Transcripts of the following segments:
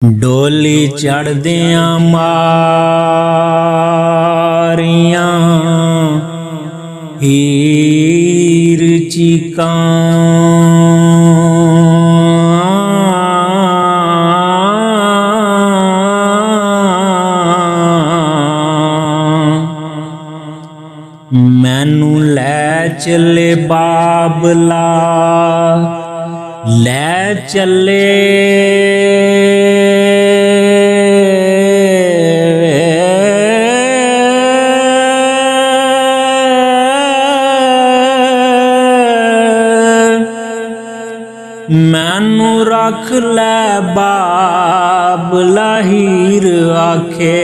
ਡੋਲੀ ਚੜ੍ਹਦਿਆਂ ਮਾਰੀਆਂ ਹੀਰ ਚੀਕਾਂ मैनू लै चले बाबला लै चले मैनू रख लै बाबला हीर आखे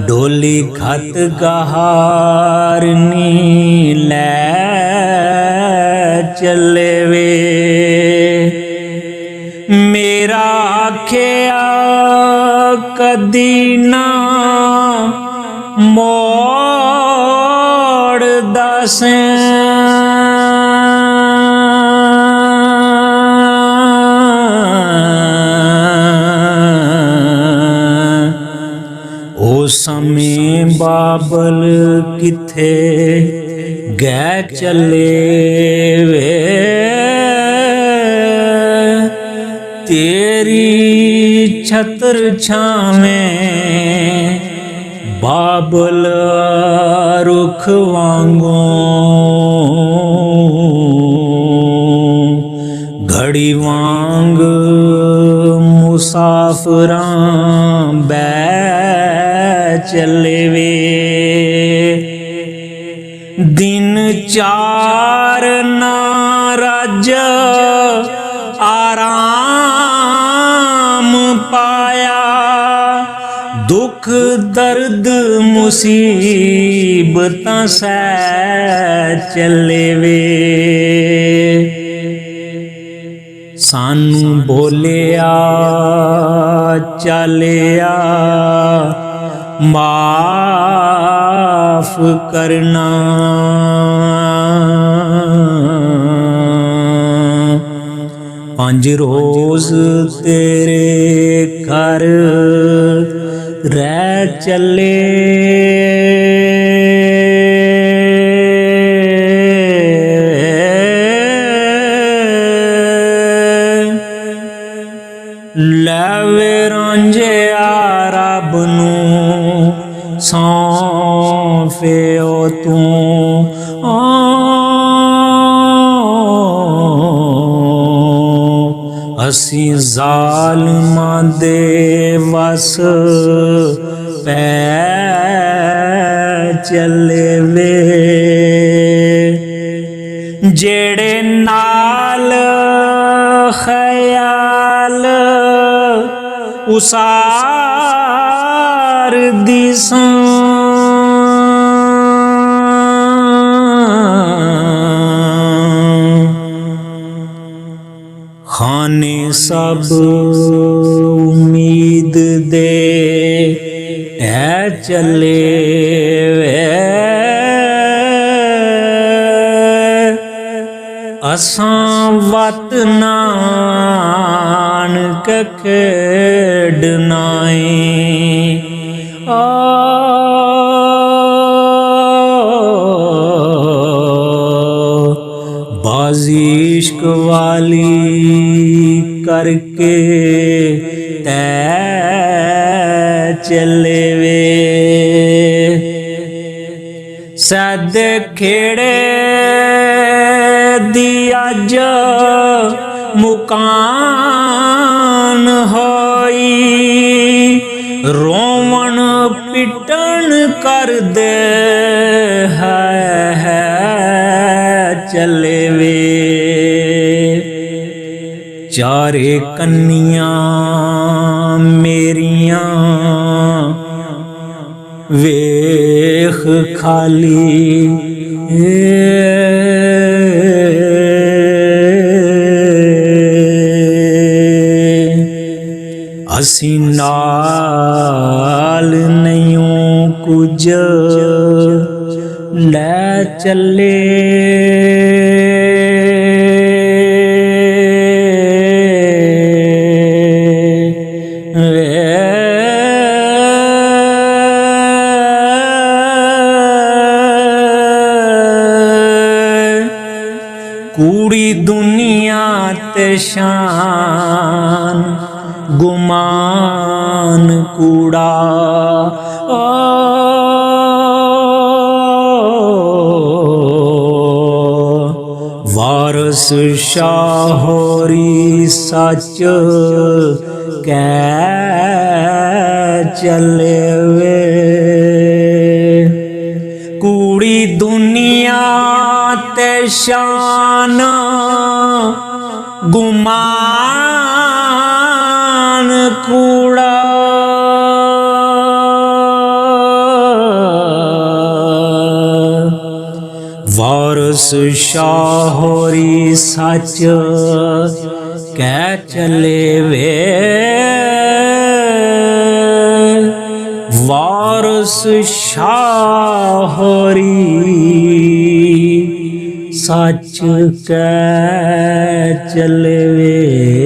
डोली खत गहारनी लै चले वे मेरा आखिया कदी ना मोड़ दस समय बाबल किथे गै चले वे तेरी छत्र छावें बाबल रुख वांगो घड़ी वांग मुसाफरां बै चले वे दिन चार ना रज आराम पाया दुख दर्द मुसीबतां सह चले वे सानू बोलिया चलिया माफ करना पंज रोज तेरे घर रह चले लवे रांझे रब नूं सौंफिओ तू असी ज़ालिमां दे वस पै चले वे जेड़े नाल ख्याल उसार दिसां खाने सब उम्मीद दे है चले असां वत नानक खेडनाए बाजी इश्क वाली करके तै चले वे सद खेड़े दी अज मुकान होई रोवण पिटन कर दे है चले वे चारे कन्नियां मेरियां वेख खाली असी नाल नहीं कुछ लै चले कूड़ी दुनिया ते शान गुमान कूड़ा वारस शाहोरी सच कै चले वे कूड़ी दुनिया ते शान गुमान कूड़ा वारस शाहोरी सच कै चले वे वारस शाहोरी सच कै चले वे।